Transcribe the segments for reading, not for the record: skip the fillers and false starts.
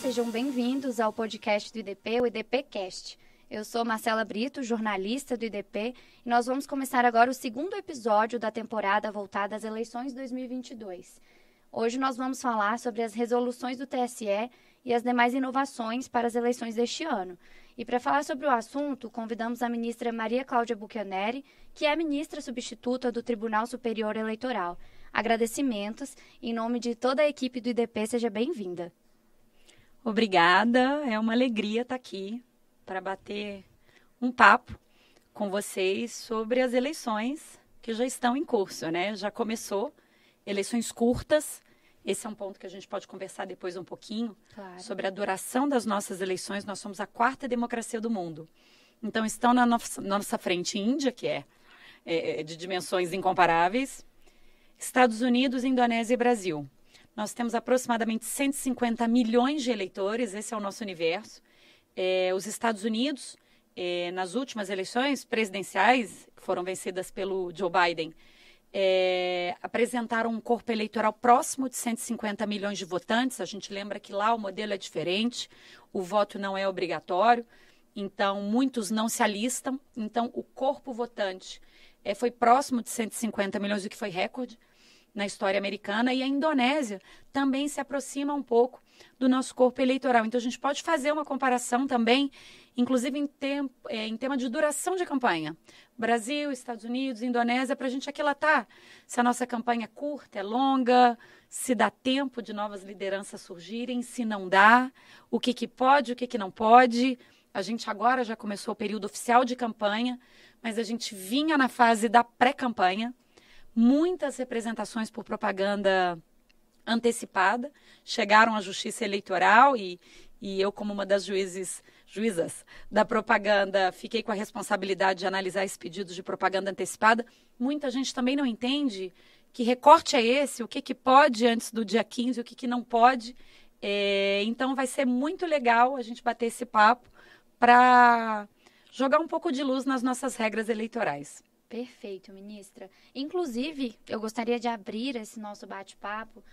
sejam bem-vindos ao podcast do IDP, o IDPcast. Eu sou Marcela Brito, jornalista do IDP, e nós vamos começar agora o segundo episódio da temporada voltada às eleições 2022. Hoje nós vamos falar sobre as resoluções do TSE e as demais inovações para as eleições deste ano. E para falar sobre o assunto, convidamos a ministra Maria Cláudia Buchianeri, que é ministra substituta do Tribunal Superior Eleitoral. Agradecimentos. Em nome de toda a equipe do IDP, seja bem-vinda. Obrigada, é uma alegria estar aqui para bater um papo com vocês sobre as eleições que já estão em curso, né? Já começou, eleições curtas. Esse é um ponto que a gente pode conversar depois um pouquinho, claro, sobre a duração das nossas eleições. Nós somos a quarta democracia do mundo. Então, estão na nossa frente Índia, que é de dimensões incomparáveis, Estados Unidos, Indonésia e Brasil. Nós temos aproximadamente 150 milhões de eleitores, esse é o nosso universo. Os Estados Unidos, nas últimas eleições presidenciais, que foram vencidas pelo Joe Biden, apresentaram um corpo eleitoral próximo de 150 milhões de votantes. A gente lembra que lá o modelo é diferente, o voto não é obrigatório, então muitos não se alistam. Então o corpo votante foi próximo de 150 milhões, o que foi recorde na história americana, e a Indonésia também se aproxima um pouco do nosso corpo eleitoral. Então a gente pode fazer uma comparação também, inclusive em tema de duração de campanha. Brasil, Estados Unidos, Indonésia, para a gente aquilatar se a nossa campanha é curta, é longa, se dá tempo de novas lideranças surgirem, se não dá, o que pode, o que não pode. A gente agora já começou o período oficial de campanha, mas a gente vinha na fase da pré-campanha, muitas representações por propaganda antecipada chegaram à Justiça Eleitoral e eu, como uma das juízas da propaganda, fiquei com a responsabilidade de analisar esses pedidos de propaganda antecipada. Muita gente também não entende que recorte é esse, o que pode antes do dia 15, o que não pode. Então vai ser muito legal a gente bater esse papo para jogar um pouco de luz nas nossas regras eleitorais. Perfeito, ministra. Inclusive, eu gostaria de abrir esse nosso bate-papo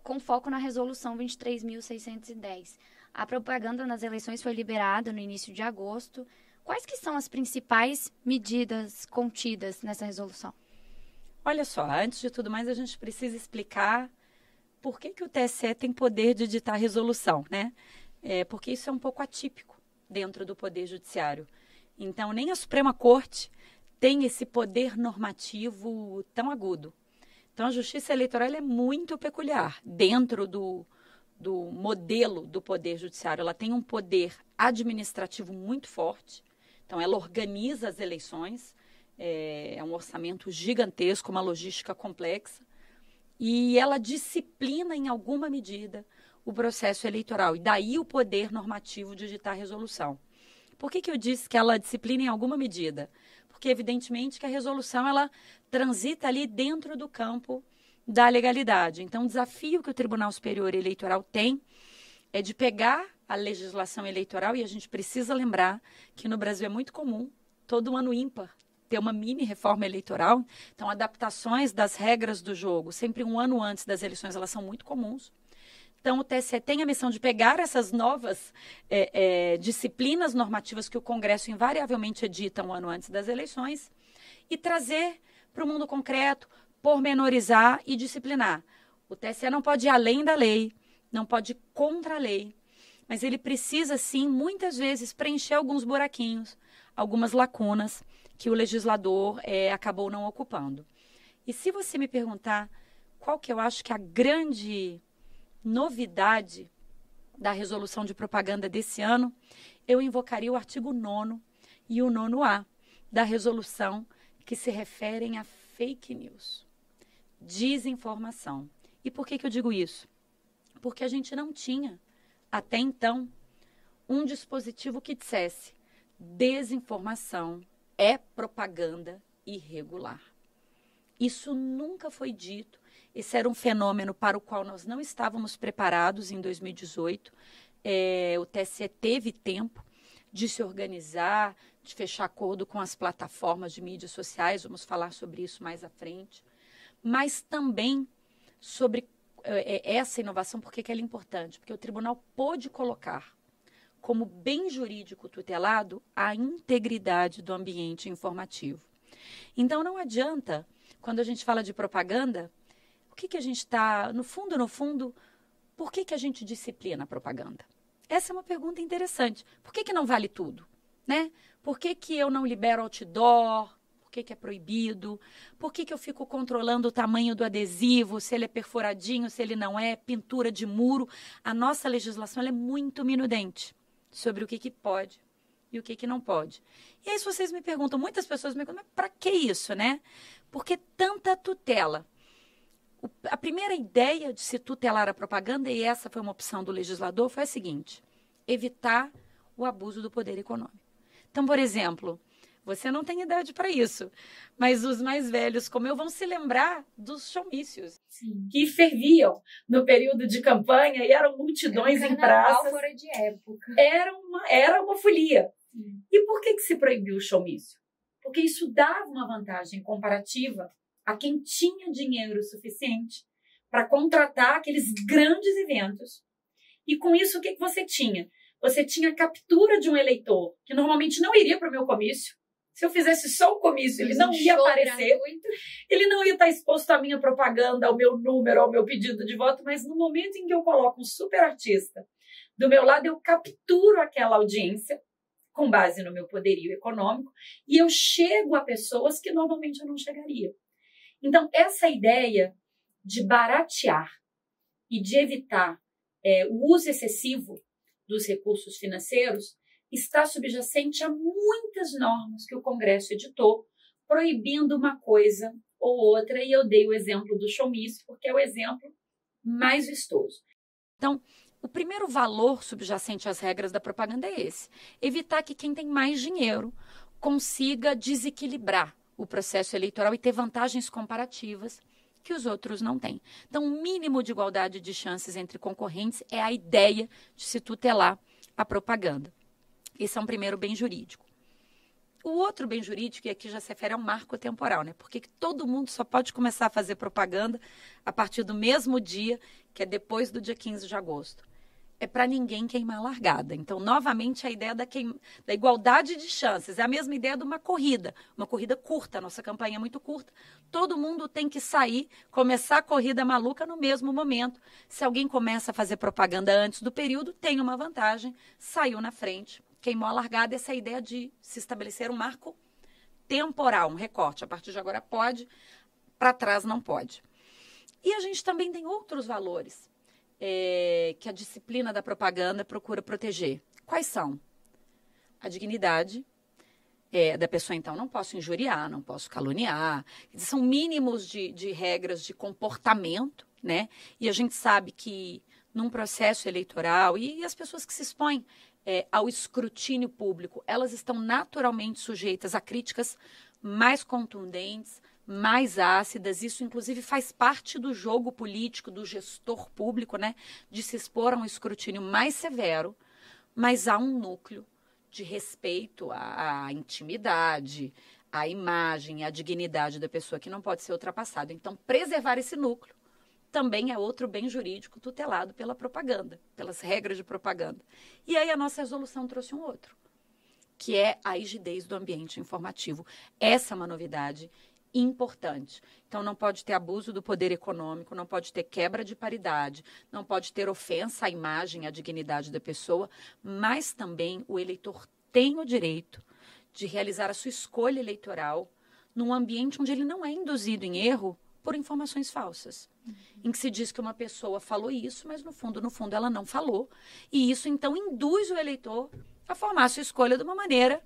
com foco na resolução 23.610. A propaganda nas eleições foi liberada no início de agosto. Quais que são as principais medidas contidas nessa resolução? Olha só, antes de tudo mais, a gente precisa explicar por que o TSE tem poder de editar resolução, né? Porque isso é um pouco atípico dentro do Poder Judiciário. Então, nem a Suprema Corte tem esse poder normativo tão agudo. Então, a Justiça Eleitoral é muito peculiar dentro do modelo do Poder Judiciário. Ela tem um poder administrativo muito forte. Então, ela organiza as eleições. É um orçamento gigantesco, uma logística complexa. E ela disciplina, em alguma medida, o processo eleitoral. E daí o poder normativo de editar resolução. Por que eu disse que ela disciplina em alguma medida? Porque, evidentemente, que a resolução ela transita ali dentro do campo da legalidade. Então, o desafio que o Tribunal Superior Eleitoral tem é de pegar a legislação eleitoral, e a gente precisa lembrar que no Brasil é muito comum, todo ano ímpar, ter uma mini reforma eleitoral. Então, adaptações das regras do jogo, sempre um ano antes das eleições, elas são muito comuns. Então, o TSE tem a missão de pegar essas novas disciplinas normativas que o Congresso invariavelmente edita um ano antes das eleições e trazer para o mundo concreto, pormenorizar e disciplinar. O TSE não pode ir além da lei, não pode ir contra a lei, mas ele precisa, sim, muitas vezes, preencher alguns buraquinhos, algumas lacunas que o legislador acabou não ocupando. E se você me perguntar qual que eu acho que é a grande novidade da resolução de propaganda desse ano, eu invocaria o artigo 9º e o 9º-A da resolução que se referem a fake news, desinformação. E por que eu digo isso? Porque a gente não tinha, até então, um dispositivo que dissesse desinformação é propaganda irregular. Isso nunca foi dito. Esse era um fenômeno para o qual nós não estávamos preparados em 2018. O TSE teve tempo de se organizar, de fechar acordo com as plataformas de mídias sociais, vamos falar sobre isso mais à frente, mas também sobre essa inovação, por que ela é importante? Porque o tribunal pôde colocar como bem jurídico tutelado a integridade do ambiente informativo. Então, não adianta, quando a gente fala de propaganda, o que a gente está, no fundo, por que a gente disciplina a propaganda? Essa é uma pergunta interessante. Por que não vale tudo? Né? Por que eu não libero outdoor? Por que é proibido? Por que eu fico controlando o tamanho do adesivo, se ele é perfuradinho, se ele não é, pintura de muro? A nossa legislação ela é muito minudente sobre o que pode e o que não pode. E aí, se vocês me perguntam, muitas pessoas me perguntam, mas para que isso, né? Por que tanta tutela? A primeira ideia de se tutelar a propaganda, e essa foi uma opção do legislador, foi a seguinte: evitar o abuso do poder econômico. Então, por exemplo, você não tem idade para isso, mas os mais velhos, como eu, vão se lembrar dos showmícios. Sim. Que ferviam no período de campanha e eram multidões em praças. Fora de época. Era uma folia. Sim. E por que se proibiu o showmício? Porque isso dava uma vantagem comparativa a quem tinha dinheiro suficiente para contratar aqueles grandes eventos. E com isso, o que você tinha? Você tinha a captura de um eleitor que normalmente não iria para o meu comício. Se eu fizesse só o comício, ele não ia aparecer. Gratuito. Ele não ia estar exposto à minha propaganda, ao meu número, ao meu pedido de voto. Mas no momento em que eu coloco um super artista do meu lado, eu capturo aquela audiência com base no meu poderio econômico e eu chego a pessoas que normalmente eu não chegaria. Então, essa ideia de baratear e de evitar o uso excessivo dos recursos financeiros está subjacente a muitas normas que o Congresso editou, proibindo uma coisa ou outra, e eu dei o exemplo do showmício, porque é o exemplo mais vistoso. Então, o primeiro valor subjacente às regras da propaganda é esse: evitar que quem tem mais dinheiro consiga desequilibrar o processo eleitoral e ter vantagens comparativas que os outros não têm. Então, o mínimo de igualdade de chances entre concorrentes é a ideia de se tutelar a propaganda. Esse é um primeiro bem jurídico. O outro bem jurídico, e aqui já se refere ao marco temporal, né? Porque todo mundo só pode começar a fazer propaganda a partir do mesmo dia, que é depois do dia 15 de agosto. É para ninguém queimar a largada. Então, novamente, a ideia da igualdade de chances. É a mesma ideia de uma corrida curta. A nossa campanha é muito curta. Todo mundo tem que sair, começar a corrida maluca no mesmo momento. Se alguém começa a fazer propaganda antes do período, tem uma vantagem, saiu na frente, queimou a largada. Essa é a ideia de se estabelecer um marco temporal, um recorte. A partir de agora pode, para trás não pode. E a gente também tem outros valores que a disciplina da propaganda procura proteger. Quais são? A dignidade da pessoa, então, não posso injuriar, não posso caluniar. São mínimos de regras de comportamento, né? E a gente sabe que num processo eleitoral, e as pessoas que se expõem ao escrutínio público, elas estão naturalmente sujeitas a críticas mais contundentes, mais ácidas. Isso, inclusive, faz parte do jogo político, do gestor público, né? De se expor a um escrutínio mais severo, mas há um núcleo de respeito à intimidade, à imagem, à dignidade da pessoa que não pode ser ultrapassado. Então, preservar esse núcleo também é outro bem jurídico tutelado pela propaganda, pelas regras de propaganda. E aí a nossa resolução trouxe um outro, que é a rigidez do ambiente informativo. Essa é uma novidade importante. Então, não pode ter abuso do poder econômico, não pode ter quebra de paridade, não pode ter ofensa à imagem, à dignidade da pessoa, mas também o eleitor tem o direito de realizar a sua escolha eleitoral num ambiente onde ele não é induzido em erro por informações falsas, em que se diz que uma pessoa falou isso, mas no fundo ela não falou, e isso então induz o eleitor a formar a sua escolha de uma maneira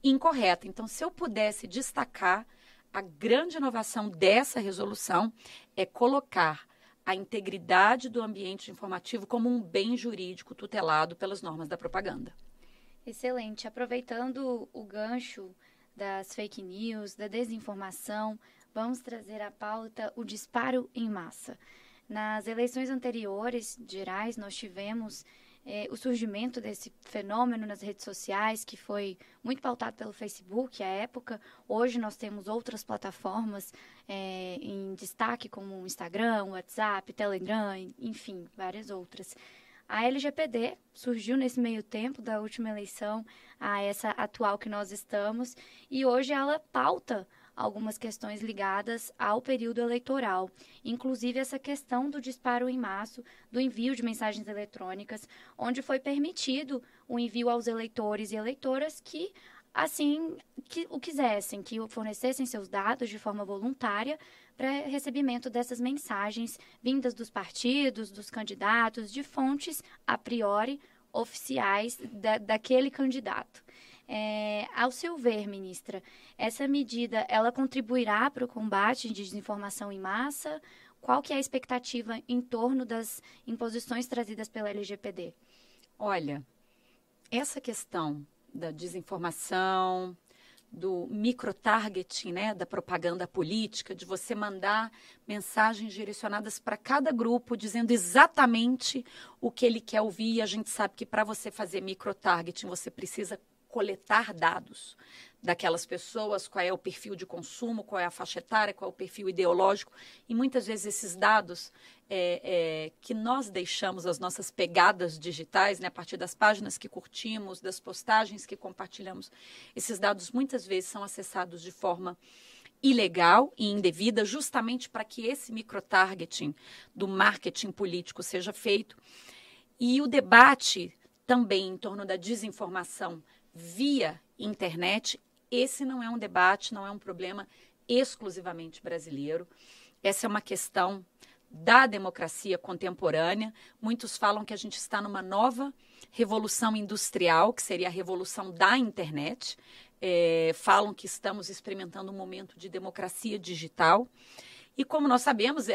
incorreta. Então, se eu pudesse destacar, a grande inovação dessa resolução é colocar a integridade do ambiente informativo como um bem jurídico tutelado pelas normas da propaganda. Excelente. Aproveitando o gancho das fake news, da desinformação, vamos trazer à pauta o disparo em massa. Nas eleições anteriores, gerais, nós tivemos o surgimento desse fenômeno nas redes sociais, que foi muito pautado pelo Facebook à época. Hoje nós temos outras plataformas em destaque, como o Instagram, o WhatsApp, Telegram, enfim, várias outras. A LGPD surgiu nesse meio tempo da última eleição a essa atual que nós estamos, e hoje ela pauta algumas questões ligadas ao período eleitoral, inclusive essa questão do disparo em massa, do envio de mensagens eletrônicas, onde foi permitido o envio aos eleitores e eleitoras que, assim, que o quisessem, que fornecessem seus dados de forma voluntária para recebimento dessas mensagens vindas dos partidos, dos candidatos, de fontes, a priori, oficiais daquele candidato. Ao seu ver, ministra, essa medida, ela contribuirá para o combate de desinformação em massa? Qual que é a expectativa em torno das imposições trazidas pela LGPD? Olha, essa questão da desinformação, do microtargeting, né, da propaganda política, de você mandar mensagens direcionadas para cada grupo, dizendo exatamente o que ele quer ouvir. E a gente sabe que para você fazer microtargeting, você precisa coletar dados daquelas pessoas, qual é o perfil de consumo, qual é a faixa etária, qual é o perfil ideológico, e muitas vezes esses dados que nós deixamos, as nossas pegadas digitais, né, a partir das páginas que curtimos, das postagens que compartilhamos, esses dados muitas vezes são acessados de forma ilegal e indevida, justamente para que esse microtargeting do marketing político seja feito. E o debate também em torno da desinformação via internet, esse não é um debate, não é um problema exclusivamente brasileiro. Essa é uma questão da democracia contemporânea. Muitos falam que a gente está numa nova revolução industrial, que seria a revolução da internet. Falam que estamos experimentando um momento de democracia digital. E como nós sabemos,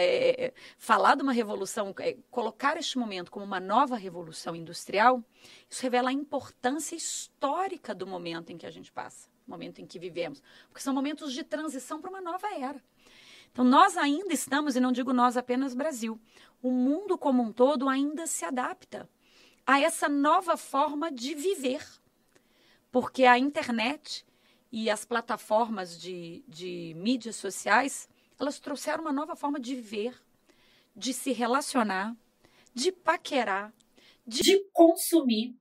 falar de uma revolução, colocar este momento como uma nova revolução industrial, isso revela a importância histórica do momento em que a gente passa, momento em que vivemos, porque são momentos de transição para uma nova era. Então, nós ainda estamos, e não digo nós apenas Brasil, o mundo como um todo ainda se adapta a essa nova forma de viver, porque a internet e as plataformas de mídias sociais, elas trouxeram uma nova forma de viver, de se relacionar, de paquerar, de consumir.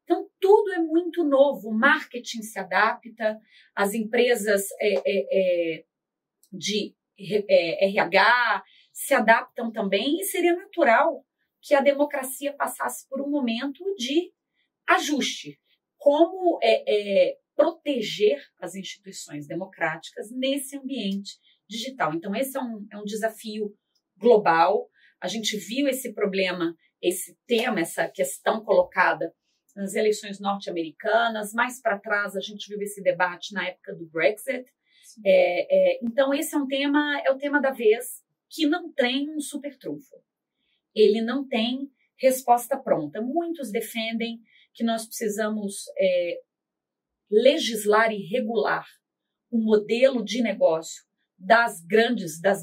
Então, tudo é muito novo. O marketing se adapta, as empresas de RH se adaptam também, e seria natural que a democracia passasse por um momento de ajuste. Como proteger as instituições democráticas nesse ambiente digital. Então, esse é um desafio global. A gente viu esse problema, esse tema, essa questão colocada nas eleições norte-americanas. Mais para trás, a gente viu esse debate na época do Brexit. Então, esse é o tema da vez, que não tem um super trunfo. Ele não tem resposta pronta. Muitos defendem que nós precisamos legislar e regular o modelo de negócio das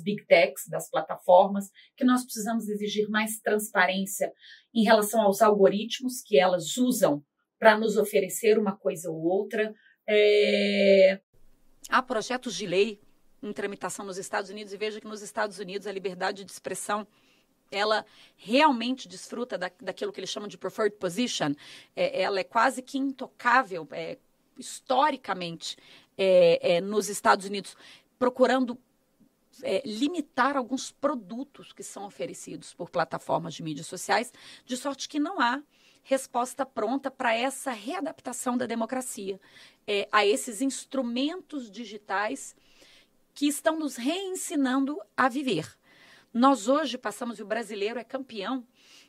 Big Techs, das plataformas, que nós precisamos exigir mais transparência em relação aos algoritmos que elas usam para nos oferecer uma coisa ou outra. Há projetos de lei em tramitação nos Estados Unidos, e veja que nos Estados Unidos a liberdade de expressão, ela realmente desfruta daquilo que eles chamam de preferred position. Ela é quase que intocável, historicamente, nos Estados Unidos, procurando limitar alguns produtos que são oferecidos por plataformas de mídias sociais, de sorte que não há resposta pronta para essa readaptação da democracia, a esses instrumentos digitais que estão nos reensinando a viver. Nós hoje passamos, e o brasileiro é campeão,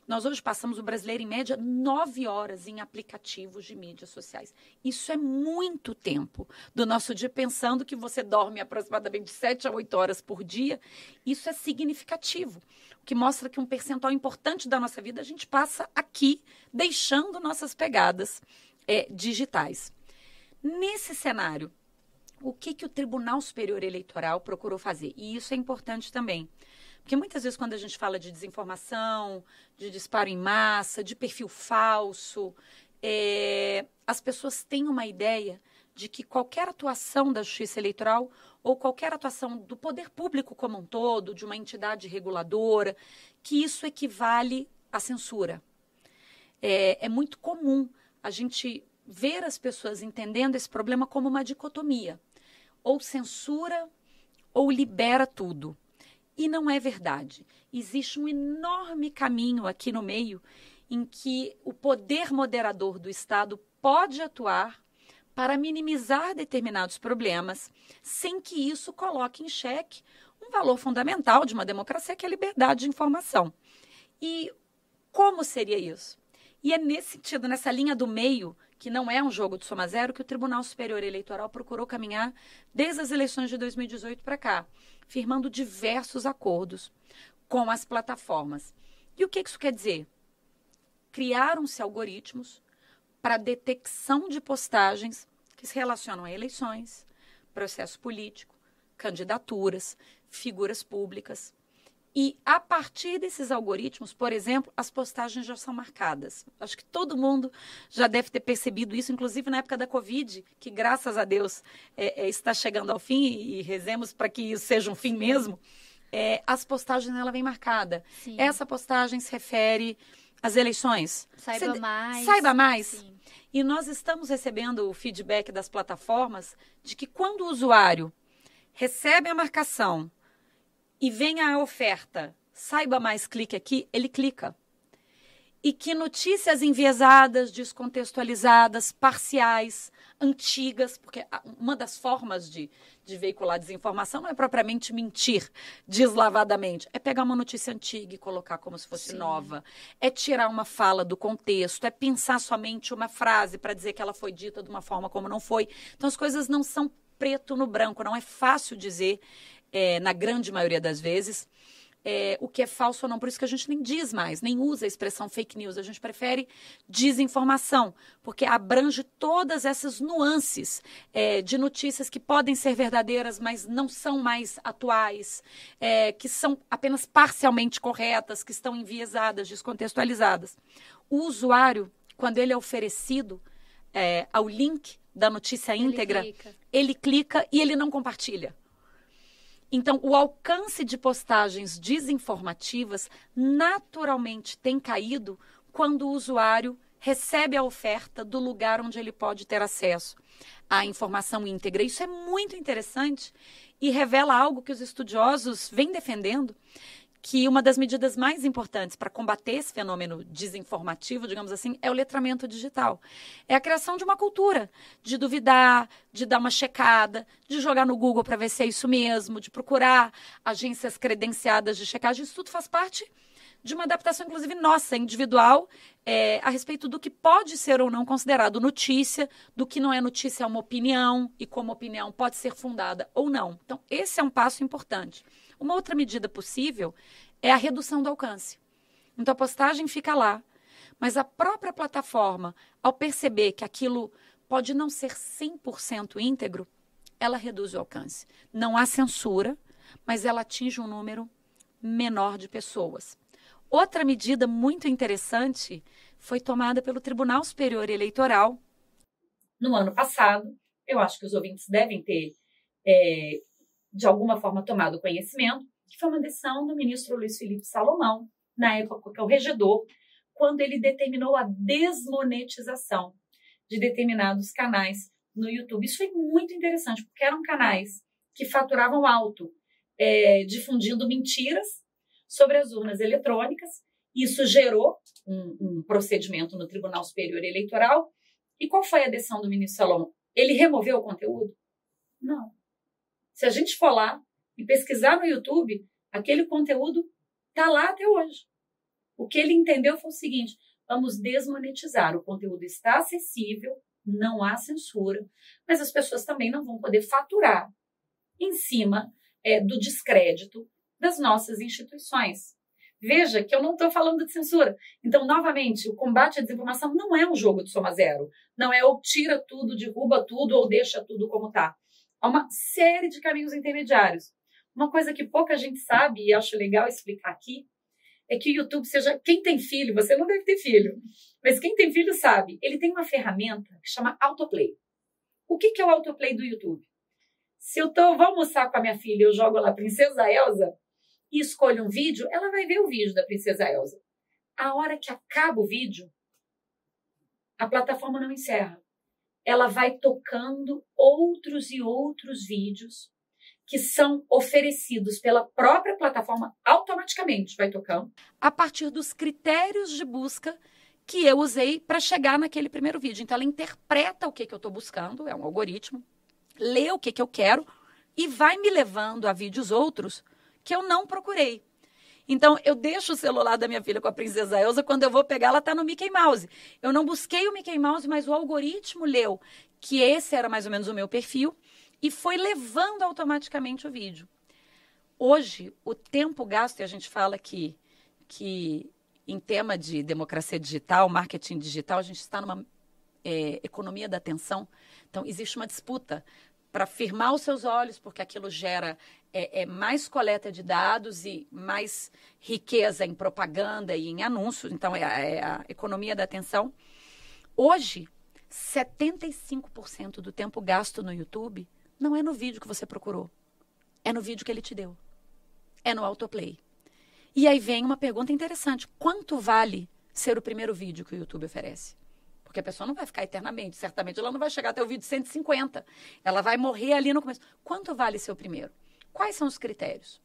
o brasileiro, em média, 9 horas em aplicativos de mídias sociais. Isso é muito tempo do nosso dia, pensando que você dorme aproximadamente de 7 a 8 horas por dia. Isso é significativo, o que mostra que um percentual importante da nossa vida a gente passa aqui, deixando nossas pegadas digitais. Nesse cenário, o que o Tribunal Superior Eleitoral procurou fazer? E isso é importante também, Porque muitas vezes quando a gente fala de desinformação, de disparo em massa, de perfil falso, as pessoas têm uma ideia de que qualquer atuação da Justiça Eleitoral ou qualquer atuação do poder público como um todo, de uma entidade reguladora, que isso equivale à censura. É muito comum a gente ver as pessoas entendendo esse problema como uma dicotomia. Ou censura ou libera tudo. E não é verdade. Existe um enorme caminho aqui no meio em que o poder moderador do Estado pode atuar para minimizar determinados problemas, sem que isso coloque em xeque um valor fundamental de uma democracia, que é a liberdade de informação. E como seria isso? E é nesse sentido, nessa linha do meio, que não é um jogo de soma zero, que o Tribunal Superior Eleitoral procurou caminhar desde as eleições de 2018 para cá, firmando diversos acordos com as plataformas. E o que isso quer dizer? Criaram-se algoritmos para detecção de postagens que se relacionam a eleições, processo político, candidaturas, figuras públicas. E, a partir desses algoritmos, por exemplo, as postagens já são marcadas. Acho que todo mundo já deve ter percebido isso, inclusive na época da Covid, que, graças a Deus, está chegando ao fim, e rezemos para que isso seja um fim mesmo. As postagens, ela vem marcada. Sim. Essa postagem se refere às eleições. Saiba mais. Saiba mais. Sim. E nós estamos recebendo o feedback das plataformas de que, quando o usuário recebe a marcação e vem a oferta, saiba mais, clique aqui, ele clica. E que notícias enviesadas, descontextualizadas, parciais, antigas, porque uma das formas de veicular desinformação não é propriamente mentir deslavadamente, é pegar uma notícia antiga e colocar como se fosse nova, é tirar uma fala do contexto, é pensar somente uma frase para dizer que ela foi dita de uma forma como não foi. Então as coisas não são preto no branco, não é fácil dizer, na grande maioria das vezes, o que é falso ou não. Por isso que a gente nem diz mais, nem usa a expressão fake news. A gente prefere desinformação, porque abrange todas essas nuances de notícias que podem ser verdadeiras, mas não são mais atuais, que são apenas parcialmente corretas, que estão enviesadas, descontextualizadas. O usuário, quando ele é oferecido ao link da notícia íntegra, ele clica e ele não compartilha. Então, o alcance de postagens desinformativas naturalmente tem caído quando o usuário recebe a oferta do lugar onde ele pode ter acesso à informação íntegra. Isso é muito interessante e revela algo que os estudiosos vêm defendendo, que uma das medidas mais importantes para combater esse fenômeno desinformativo, digamos assim, é o letramento digital. É a criação de uma cultura de duvidar, de dar uma checada, de jogar no Google para ver se é isso mesmo, de procurar agências credenciadas de checagem. Isso tudo faz parte de uma adaptação, inclusive nossa, individual, a respeito do que pode ser ou não considerado notícia, do que não é notícia, é uma opinião, e como opinião pode ser fundada ou não. Então, esse é um passo importante. Uma outra medida possível é a redução do alcance. Então, a postagem fica lá, mas a própria plataforma, ao perceber que aquilo pode não ser 100% íntegro, ela reduz o alcance. Não há censura, mas ela atinge um número menor de pessoas. Outra medida muito interessante foi tomada pelo Tribunal Superior Eleitoral no ano passado. Eu acho que os ouvintes devem ter de alguma forma tomado conhecimento, que foi uma decisão do ministro Luiz Felipe Salomão, na época que é o regedor, quando ele determinou a desmonetização de determinados canais no YouTube. Isso foi muito interessante, porque eram canais que faturavam alto, difundindo mentiras sobre as urnas eletrônicas. Isso gerou um procedimento no Tribunal Superior Eleitoral. E qual foi a decisão do ministro Salomão? Ele removeu o conteúdo? Não. Se a gente for lá e pesquisar no YouTube, aquele conteúdo está lá até hoje. O que ele entendeu foi o seguinte: vamos desmonetizar. O conteúdo está acessível, não há censura, mas as pessoas também não vão poder faturar em cima do descrédito das nossas instituições. Veja que eu não estou falando de censura. Então, novamente, o combate à desinformação não é um jogo de soma zero. Não é ou tira tudo, derruba tudo ou deixa tudo como está. Há uma série de caminhos intermediários. Uma coisa que pouca gente sabe, e acho legal explicar aqui, é que o YouTube, quem tem filho, você não deve ter filho, mas quem tem filho sabe, ele tem uma ferramenta que chama Autoplay. O que é o Autoplay do YouTube? Se eu vou almoçar com a minha filha, eu jogo lá Princesa Elsa e escolho um vídeo, ela vai ver o vídeo da Princesa Elsa. A hora que acaba o vídeo, a plataforma não encerra. Ela vai tocando outros e outros vídeos que são oferecidos pela própria plataforma, automaticamente vai tocando, a partir dos critérios de busca que eu usei para chegar naquele primeiro vídeo. Então, ela interpreta o que eu estou buscando, é um algoritmo, lê o que eu quero e vai me levando a vídeos outros que eu não procurei. Então, eu deixo o celular da minha filha com a Princesa Elsa, quando eu vou pegar, ela está no Mickey Mouse. Eu não busquei o Mickey Mouse, mas o algoritmo leu que esse era mais ou menos o meu perfil e foi levando automaticamente o vídeo. Hoje, o tempo gasto, e a gente fala que em tema de democracia digital, marketing digital, a gente está numa economia da atenção. Então, existe uma disputa para firmar os seus olhos, porque aquilo gera mais coleta de dados e mais riqueza em propaganda e em anúncios. Então, é a economia da atenção. Hoje, 75% do tempo gasto no YouTube não é no vídeo que você procurou. É no vídeo que ele te deu. É no autoplay. E aí vem uma pergunta interessante. Quanto vale ser o primeiro vídeo que o YouTube oferece? Porque a pessoa não vai ficar eternamente. Certamente ela não vai chegar até o vídeo 150. Ela vai morrer ali no começo. Quanto vale ser o primeiro? Quais são os critérios?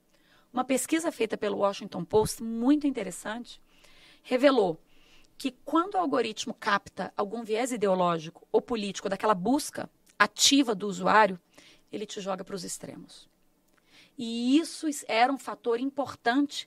Uma pesquisa feita pelo Washington Post, muito interessante, revelou que quando o algoritmo capta algum viés ideológico ou político daquela busca ativa do usuário, ele te joga para os extremos. E isso era um fator importante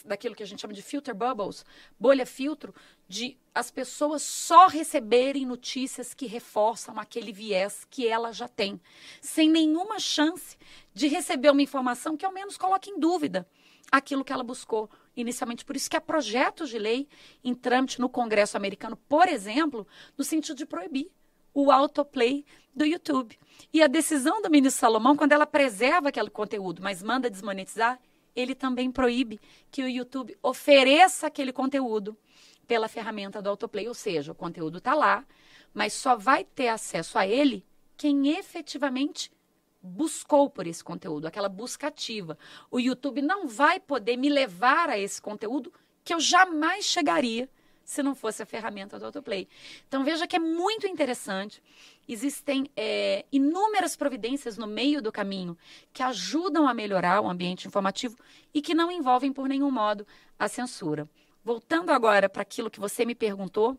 daquilo que a gente chama de filter bubbles, bolha filtro, de as pessoas só receberem notícias que reforçam aquele viés que ela já tem, sem nenhuma chance de receber uma informação que ao menos coloque em dúvida aquilo que ela buscou inicialmente. Por isso que há projetos de lei em trâmite no Congresso americano, por exemplo, no sentido de proibir o autoplay do YouTube. E a decisão do ministro Salomão, quando ela preserva aquele conteúdo, mas manda desmonetizar, ele também proíbe que o YouTube ofereça aquele conteúdo pela ferramenta do autoplay. Ou seja, o conteúdo está lá, mas só vai ter acesso a ele quem efetivamente buscou por esse conteúdo, aquela busca ativa. O YouTube não vai poder me levar a esse conteúdo que eu jamais chegaria se não fosse a ferramenta do autoplay. Então, veja que é muito interessante. Existem inúmeras providências no meio do caminho que ajudam a melhorar o ambiente informativo e que não envolvem, por nenhum modo, a censura. Voltando agora para aquilo que você me perguntou,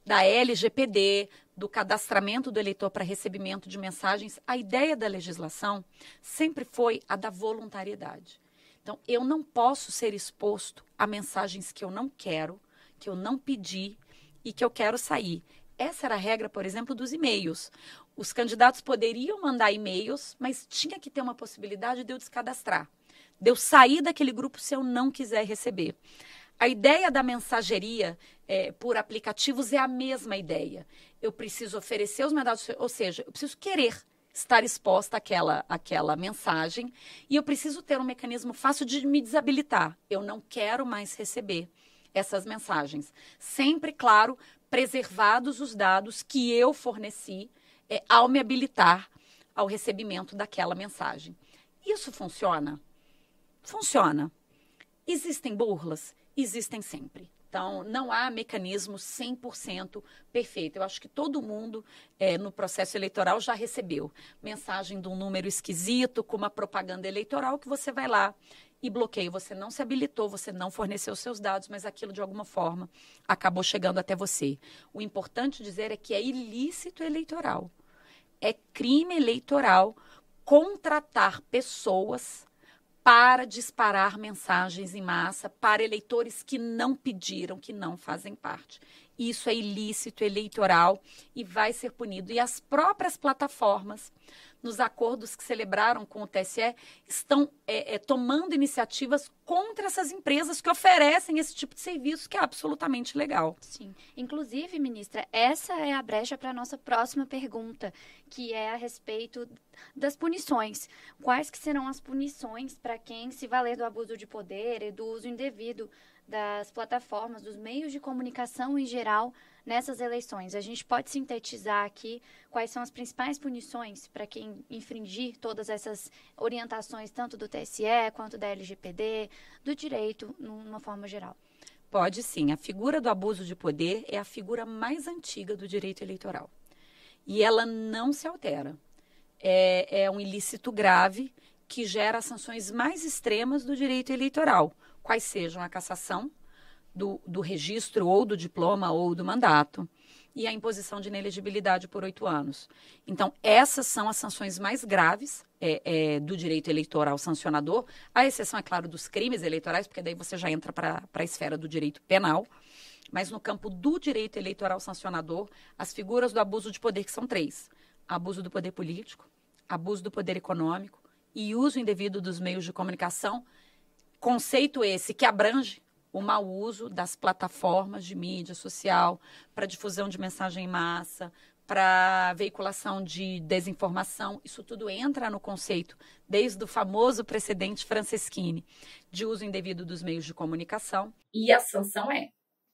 da LGPD, do cadastramento do eleitor para recebimento de mensagens, a ideia da legislação sempre foi a da voluntariedade. Então, eu não posso ser exposto a mensagens que eu não quero, que eu não pedi e que eu quero sair. Essa era a regra, por exemplo, dos e-mails. Os candidatos poderiam mandar e-mails, mas tinha que ter uma possibilidade de eu descadastrar, de eu sair daquele grupo se eu não quiser receber. A ideia da mensageria por aplicativos é a mesma ideia. Eu preciso oferecer os meus dados, ou seja, eu preciso querer estar exposta àquela mensagem e eu preciso ter um mecanismo fácil de me desabilitar. Eu não quero mais receber essas mensagens. Sempre, claro, preservados os dados que eu forneci ao me habilitar ao recebimento daquela mensagem. Isso funciona? Funciona. Existem burlas? Existem sempre. Então, não há mecanismo 100% perfeito. Eu acho que todo mundo, no processo eleitoral, já recebeu mensagem de um número esquisito, com uma propaganda eleitoral, que você vai lá e bloqueia. Você não se habilitou, você não forneceu seus dados, mas aquilo, de alguma forma, acabou chegando até você. O importante dizer é que é ilícito eleitoral. É crime eleitoral contratar pessoas para disparar mensagens em massa para eleitores que não pediram, que não fazem parte. Isso é ilícito eleitoral e vai ser punido. E as próprias plataformas nos acordos que celebraram com o TSE, estão tomando iniciativas contra essas empresas que oferecem esse tipo de serviço, que é absolutamente legal. Sim. Inclusive, ministra, essa é a brecha para a nossa próxima pergunta, que é a respeito das punições. Quais que serão as punições para quem se valer do abuso de poder e do uso indevido das plataformas, dos meios de comunicação em geral, nessas eleições? A gente pode sintetizar aqui quais são as principais punições para quem infringir todas essas orientações, tanto do TSE quanto da LGPD, do direito, numa forma geral? Pode sim. A figura do abuso de poder é a figura mais antiga do direito eleitoral. E ela não se altera. É um ilícito grave que gera as sanções mais extremas do direito eleitoral, quais sejam a cassação do registro ou do diploma ou do mandato e a imposição de inelegibilidade por 8 anos. Então, essas são as sanções mais graves do direito eleitoral sancionador, à exceção, é claro, dos crimes eleitorais, porque daí você já entra para a esfera do direito penal. Mas no campo do direito eleitoral sancionador, as figuras do abuso de poder, que são 3. Abuso do poder político, abuso do poder econômico e uso indevido dos meios de comunicação, conceito esse que abrange o mau uso das plataformas de mídia social para difusão de mensagem em massa, para veiculação de desinformação. Isso tudo entra no conceito, desde o famoso precedente Franceschini, de uso indevido dos meios de comunicação. E a sanção é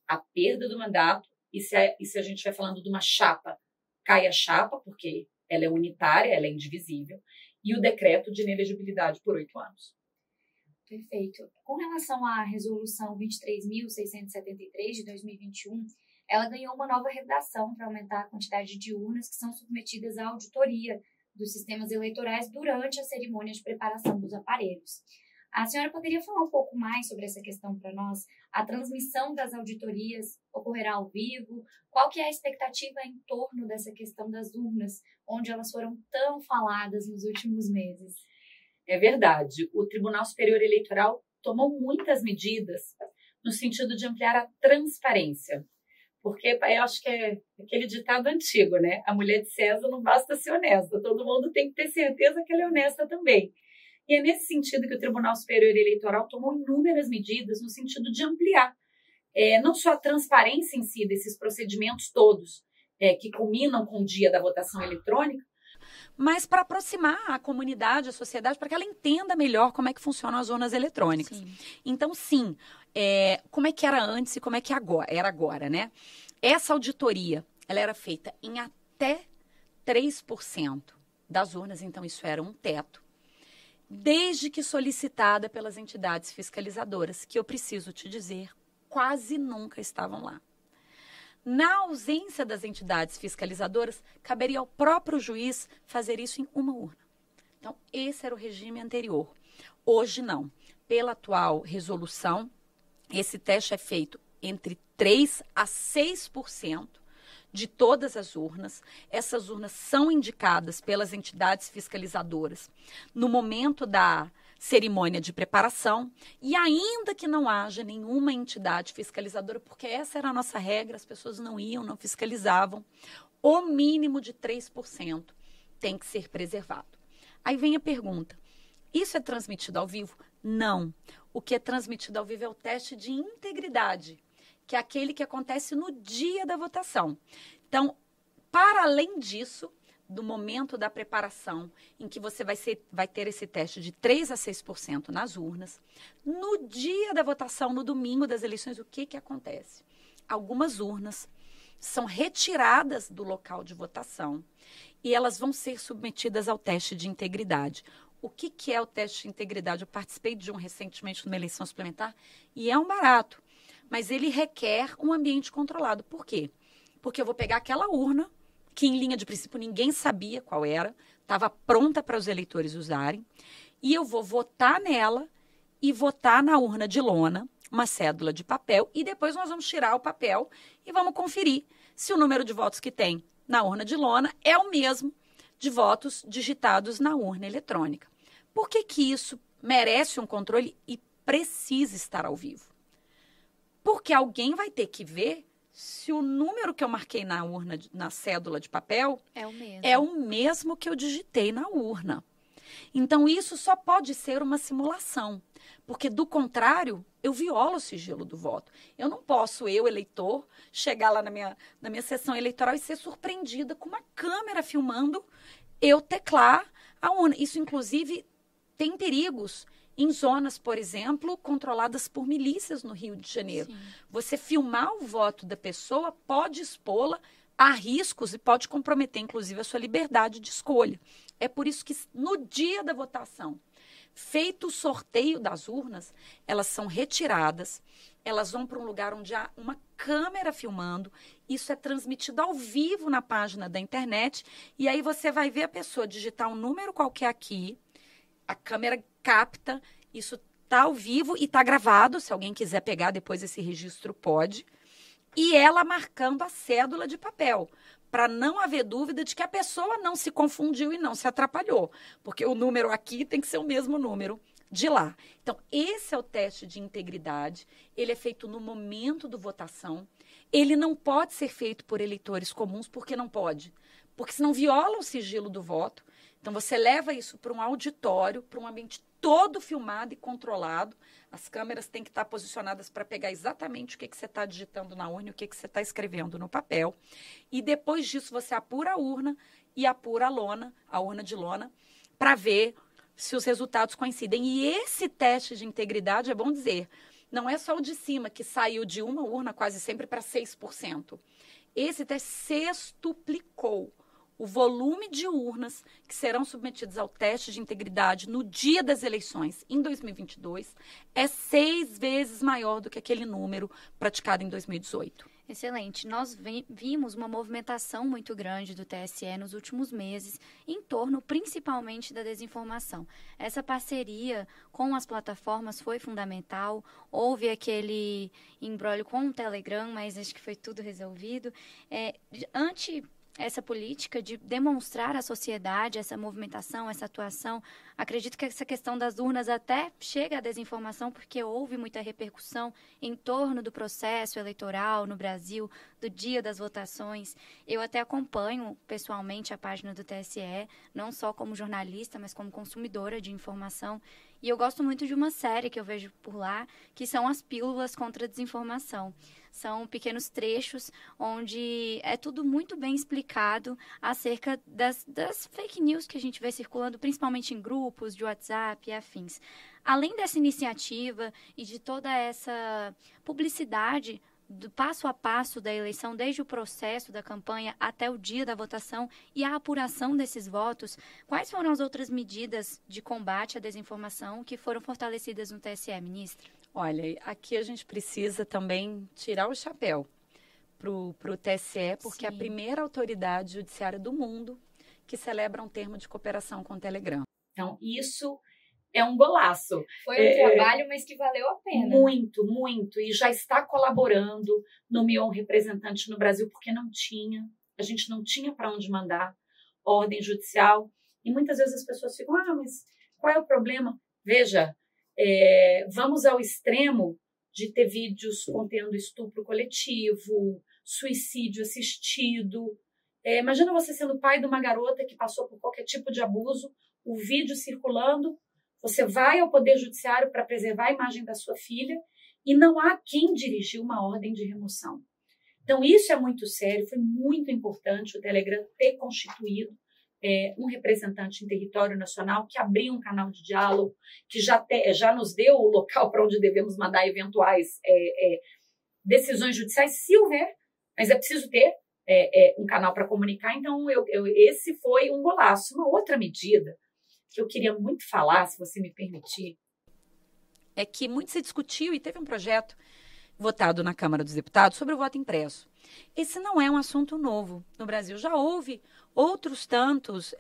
a perda do mandato, e se a gente estiver falando de uma chapa, cai a chapa, porque ela é unitária, ela é indivisível, e o decreto de inelegibilidade por 8 anos. Perfeito. Com relação à resolução 23.673 de 2021, ela ganhou uma nova redação para aumentar a quantidade de urnas que são submetidas à auditoria dos sistemas eleitorais durante a cerimônia de preparação dos aparelhos. A senhora poderia falar um pouco mais sobre essa questão para nós? A transmissão das auditorias ocorrerá ao vivo? Qual que é a expectativa em torno dessa questão das urnas, onde elas foram tão faladas nos últimos meses? É verdade. O Tribunal Superior Eleitoral tomou muitas medidas no sentido de ampliar a transparência. Porque eu acho que é aquele ditado antigo, né? A mulher de César não basta ser honesta, todo mundo tem que ter certeza que ela é honesta também. E é nesse sentido que o Tribunal Superior Eleitoral tomou inúmeras medidas no sentido de ampliar não só a transparência em si desses procedimentos todos que culminam com o dia da votação eletrônica, mas para aproximar a comunidade, a sociedade, para que ela entenda melhor como é que funcionam as urnas eletrônicas. Sim. Então, sim, como é que era antes e como é que era agora, né? Essa auditoria, ela era feita em até 3% das urnas, então isso era um teto, desde que solicitada pelas entidades fiscalizadoras, que eu preciso te dizer, quase nunca estavam lá. Na ausência das entidades fiscalizadoras, caberia ao próprio juiz fazer isso em uma urna. Então, esse era o regime anterior. Hoje, não. Pela atual resolução, esse teste é feito entre 3% a 6% de todas as urnas. Essas urnas são indicadas pelas entidades fiscalizadoras no momento da cerimônia de preparação, e ainda que não haja nenhuma entidade fiscalizadora, porque essa era a nossa regra, as pessoas não iam, não fiscalizavam, o mínimo de 3% tem que ser preservado. Aí vem a pergunta, isso é transmitido ao vivo? Não. O que é transmitido ao vivo é o teste de integridade, que é aquele que acontece no dia da votação. Então, para além disso, do momento da preparação, em que você vai ter esse teste de 3% a 6% nas urnas, no dia da votação, no domingo das eleições, o que acontece? Algumas urnas são retiradas do local de votação e elas vão ser submetidas ao teste de integridade. O que é o teste de integridade? Eu participei de um recentemente numa eleição suplementar e é um barato, mas ele requer um ambiente controlado. Por quê? Porque eu vou pegar aquela urna que em linha de princípio ninguém sabia qual era, estava pronta para os eleitores usarem, e eu vou votar nela e votar na urna de lona, uma cédula de papel, e depois nós vamos tirar o papel e vamos conferir se o número de votos que tem na urna de lona é o mesmo de votos digitados na urna eletrônica. Por que isso merece um controle e precisa estar ao vivo? Porque alguém vai ter que ver se o número que eu marquei na urna, na cédula de papel, é o mesmo que eu digitei na urna. Então, isso só pode ser uma simulação, porque, do contrário, eu violo o sigilo do voto. Eu não posso, eleitor, chegar lá na minha sessão eleitoral e ser surpreendida com uma câmera filmando eu teclar a urna. Isso, inclusive, tem perigos em zonas, por exemplo, controladas por milícias no Rio de Janeiro. Sim. Você filmar o voto da pessoa pode expô-la a riscos e pode comprometer, inclusive, a sua liberdade de escolha. É por isso que, no dia da votação, feito o sorteio das urnas, elas são retiradas, elas vão para um lugar onde há uma câmera filmando, isso é transmitido ao vivo na página da internet, e aí você vai ver a pessoa digitar um número qualquer aqui, a câmera capta, isso está ao vivo e está gravado, se alguém quiser pegar depois esse registro pode, e ela marcando a cédula de papel, para não haver dúvida de que a pessoa não se confundiu e não se atrapalhou, porque o número aqui tem que ser o mesmo número de lá. Então, esse é o teste de integridade, ele é feito no momento da votação, ele não pode ser feito por eleitores comuns, porque não pode, porque senão viola o sigilo do voto. Então, você leva isso para um auditório, para um ambiente todo filmado e controlado. As câmeras têm que estar posicionadas para pegar exatamente o que você está digitando na urna e o que você está escrevendo no papel. E depois disso, você apura a urna e apura a urna de lona, para ver se os resultados coincidem. E esse teste de integridade, é bom dizer, não é só o de cima, que saiu de uma urna quase sempre para 6%. Esse teste sextuplicou o volume de urnas que serão submetidas ao teste de integridade no dia das eleições, em 2022, é 6 vezes maior do que aquele número praticado em 2018. Excelente. Nós vimos uma movimentação muito grande do TSE nos últimos meses, em torno principalmente da desinformação. Essa parceria com as plataformas foi fundamental. Houve aquele imbróglio com o Telegram, mas acho que foi tudo resolvido. Ante essa política de demonstrar à sociedade essa movimentação, essa atuação, acredito que essa questão das urnas até chega à desinformação, porque houve muita repercussão em torno do processo eleitoral no Brasil, do dia das votações. Eu até acompanho pessoalmente a página do TSE, não só como jornalista, mas como consumidora de informação. E eu gosto muito de uma série que eu vejo por lá, que são as Pílulas contra a Desinformação. São pequenos trechos onde é tudo muito bem explicado acerca das fake news que a gente vê circulando, principalmente em grupos de WhatsApp e afins. Além dessa iniciativa e de toda essa publicidade do passo a passo da eleição, desde o processo da campanha até o dia da votação e a apuração desses votos, quais foram as outras medidas de combate à desinformação que foram fortalecidas no TSE, ministra? Olha, aqui a gente precisa também tirar o chapéu para o TSE, porque é a primeira autoridade judiciária do mundo que celebra um termo de cooperação com o Telegram. Então, isso é um golaço. Foi um trabalho, mas que valeu a pena. Muito, muito. E já está colaborando, nomeou um representante no Brasil, porque a gente não tinha para onde mandar ordem judicial. E muitas vezes as pessoas ficam, mas qual é o problema? Veja, vamos ao extremo de ter vídeos contendo estupro coletivo, suicídio assistido. Imagina você sendo pai de uma garota que passou por qualquer tipo de abuso, o vídeo circulando, você vai ao Poder Judiciário para preservar a imagem da sua filha e não há quem dirigir uma ordem de remoção. Então, isso é muito sério, foi muito importante o Telegram ter constituído um representante em território nacional que abriu um canal de diálogo, que já nos deu o local para onde devemos mandar eventuais decisões judiciais, se houver, mas é preciso ter um canal para comunicar. Então, esse foi um golaço. Uma outra medida que eu queria muito falar, se você me permitir, é que muito se discutiu e teve um projeto votado na Câmara dos Deputados sobre o voto impresso. Esse não é um assunto novo no Brasil. Já houve outros tantos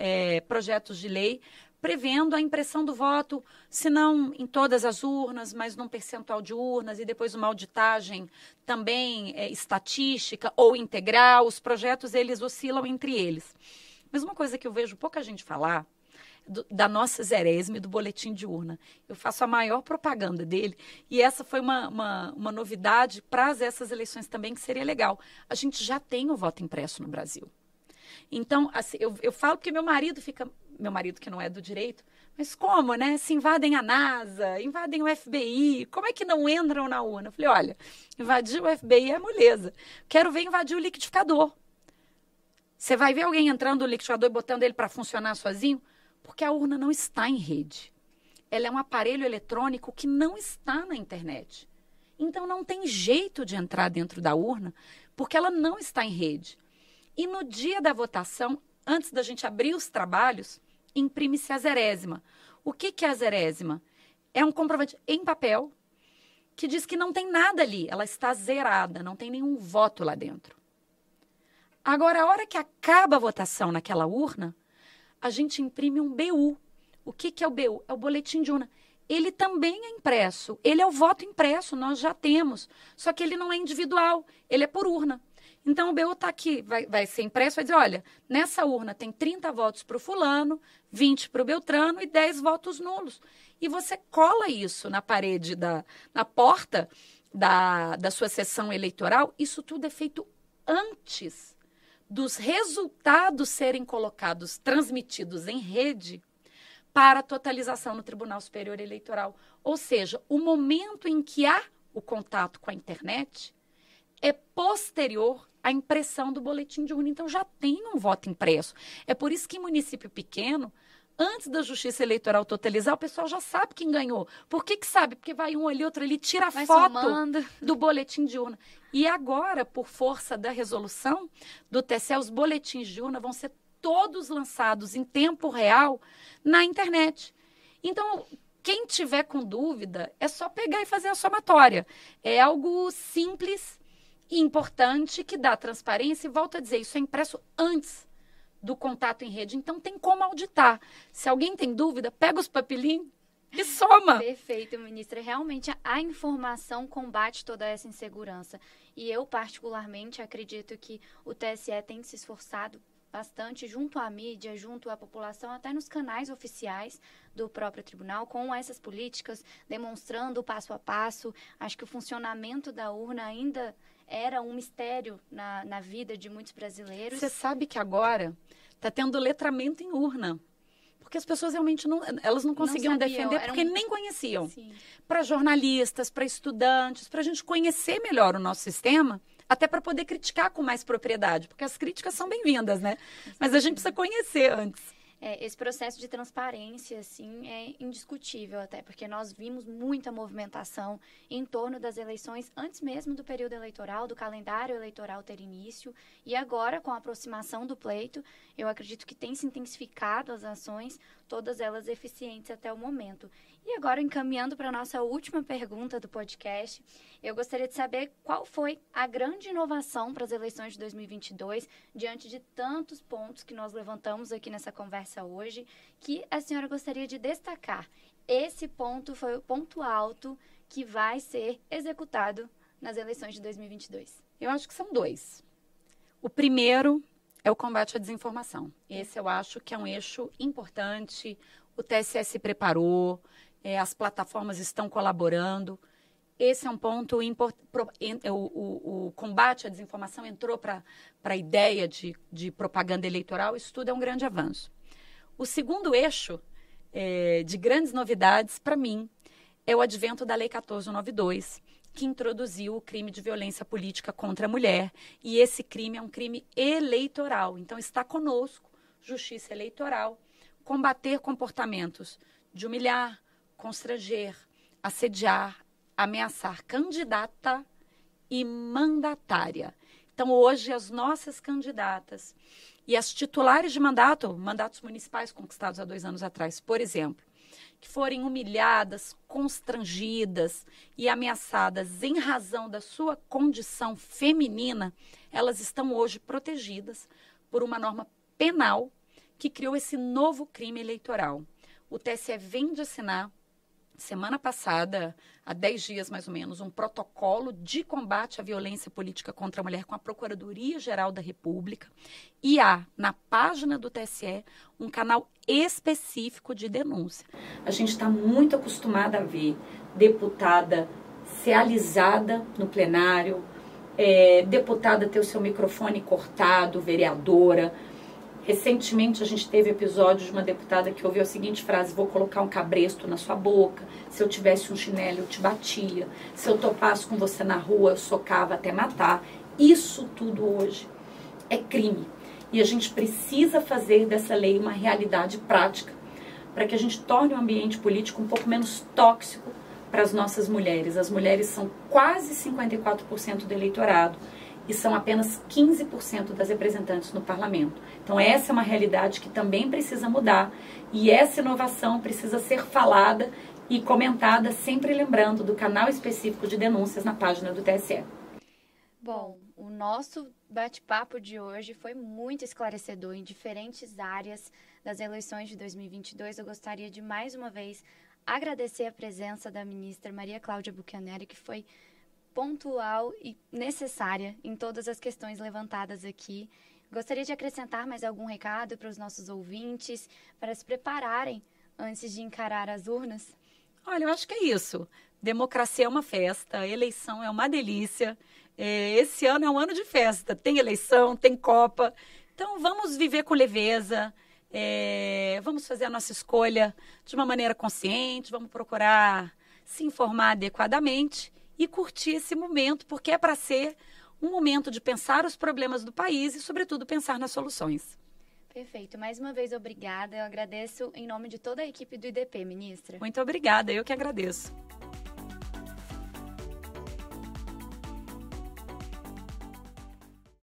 projetos de lei prevendo a impressão do voto, se não em todas as urnas, mas num percentual de urnas, e depois uma auditagem também estatística ou integral. Os projetos, eles oscilam entre eles. Mas uma coisa que eu vejo pouca gente falar, da nossa Zerésima e do boletim de urna. Eu faço a maior propaganda dele e essa foi uma novidade para essas eleições também, que seria legal. A gente já tem o voto impresso no Brasil. Então, assim, eu falo porque meu marido que não é do direito, mas como, né? Se invadem a NASA, invadem o FBI, como é que não entram na urna? Eu falei, olha, invadir o FBI é moleza. Quero ver invadir o liquidificador. Você vai ver alguém entrando no liquidificador e botando ele para funcionar sozinho? Porque a urna não está em rede. Ela é um aparelho eletrônico que não está na internet. Então, não tem jeito de entrar dentro da urna, porque ela não está em rede. E no dia da votação, antes da gente abrir os trabalhos, imprime-se a Zerésima. O que é a Zerésima? É um comprovante em papel que diz que não tem nada ali. Ela está zerada, não tem nenhum voto lá dentro. Agora, a hora que acaba a votação naquela urna, a gente imprime um BU. O que é o BU? É o boletim de urna. Ele também é impresso. Ele é o voto impresso, nós já temos. Só que ele não é individual, ele é por urna. Então, o BU está aqui, vai ser impresso, vai dizer, olha, nessa urna tem 30 votos para o fulano, 20 para o Beltrano e 10 votos nulos. E você cola isso na parede, na porta da sua sessão eleitoral. Isso tudo é feito antes dos resultados serem colocados, transmitidos em rede para totalização no Tribunal Superior Eleitoral. Ou seja, o momento em que há o contato com a internet é posterior à impressão do boletim de urna. Então, já tem um voto impresso. É por isso que em município pequeno, antes da Justiça Eleitoral totalizar, o pessoal já sabe quem ganhou. Por que sabe? Porque vai um ali, outro ali, tira a foto do boletim de urna. E agora, por força da resolução do TSE, os boletins de urna vão ser todos lançados em tempo real na internet. Então, quem tiver com dúvida, é só pegar e fazer a somatória. É algo simples e importante, que dá transparência, e volto a dizer, isso é impresso antes do contato em rede, então tem como auditar. Se alguém tem dúvida, pega os papelinhos e soma. Perfeito, ministra. Realmente a informação combate toda essa insegurança. E eu, particularmente, acredito que o TSE tem se esforçado bastante junto à mídia, junto à população, até nos canais oficiais do próprio tribunal, com essas políticas, demonstrando o passo a passo. Acho que o funcionamento da urna ainda era um mistério na vida de muitos brasileiros. Você sabe que agora está tendo letramento em urna, porque as pessoas realmente elas não conseguiam defender, porque nem conheciam. Para jornalistas, para estudantes, para a gente conhecer melhor o nosso sistema, até para poder criticar com mais propriedade, porque as críticas são bem-vindas, né? Mas a gente precisa conhecer antes. Esse processo de transparência, assim, é indiscutível até, porque nós vimos muita movimentação em torno das eleições antes mesmo do período eleitoral, do calendário eleitoral ter início, e agora, com a aproximação do pleito, eu acredito que tem se intensificado as ações, todas elas eficientes até o momento. E agora, encaminhando para a nossa última pergunta do podcast, eu gostaria de saber qual foi a grande inovação para as eleições de 2022, diante de tantos pontos que nós levantamos aqui nessa conversa hoje, que a senhora gostaria de destacar. Esse ponto foi o ponto alto que vai ser executado nas eleições de 2022. Eu acho que são dois. O primeiro é o combate à desinformação. Esse eu acho que é um eixo importante. O TSE se preparou, as plataformas estão colaborando. Esse é um ponto importante. O combate à desinformação entrou para a ideia de propaganda eleitoral. Isso tudo é um grande avanço. O segundo eixo de grandes novidades, para mim, é o advento da Lei 1492, que introduziu o crime de violência política contra a mulher. E esse crime é um crime eleitoral. Então, está conosco, Justiça Eleitoral, combater comportamentos de humilhar, constranger, assediar, ameaçar candidata e mandatária. Então, hoje, as nossas candidatas e as titulares de mandatos municipais conquistados há 2 anos atrás, por exemplo, que forem humilhadas, constrangidas e ameaçadas em razão da sua condição feminina, elas estão hoje protegidas por uma norma penal que criou esse novo crime eleitoral. O TSE vem de assinar semana passada, há 10 dias mais ou menos, um protocolo de combate à violência política contra a mulher com a Procuradoria-Geral da República. E há, na página do TSE, um canal específico de denúncia. A gente está muito acostumada a ver deputada ser alisada no plenário, deputada ter o seu microfone cortado, vereadora. Recentemente a gente teve episódio de uma deputada que ouviu a seguinte frase: vou colocar um cabresto na sua boca, se eu tivesse um chinelo eu te batia, se eu topasse com você na rua eu socava até matar. Isso tudo hoje é crime. E a gente precisa fazer dessa lei uma realidade prática, para que a gente torne o ambiente político um pouco menos tóxico para as nossas mulheres. As mulheres são quase 54% do eleitorado e são apenas 15% das representantes no parlamento. Então essa é uma realidade que também precisa mudar, e essa inovação precisa ser falada e comentada, sempre lembrando do canal específico de denúncias na página do TSE. Bom, o nosso bate-papo de hoje foi muito esclarecedor em diferentes áreas das eleições de 2022. Eu gostaria de, mais uma vez, agradecer a presença da ministra Maria Cláudia Buchianeri, que foi pontual e necessária em todas as questões levantadas aqui. Gostaria de acrescentar mais algum recado para os nossos ouvintes, para se prepararem antes de encarar as urnas? Olha, eu acho que é isso. Democracia é uma festa, eleição é uma delícia. Esse ano é um ano de festa, tem eleição, tem Copa. Então vamos viver com leveza, vamos fazer a nossa escolha de uma maneira consciente, vamos procurar se informar adequadamente e curtir esse momento, porque é para ser um momento de pensar os problemas do país e, sobretudo, pensar nas soluções. Perfeito. Mais uma vez, obrigada. Eu agradeço em nome de toda a equipe do IDP, ministra. Muito obrigada, eu que agradeço.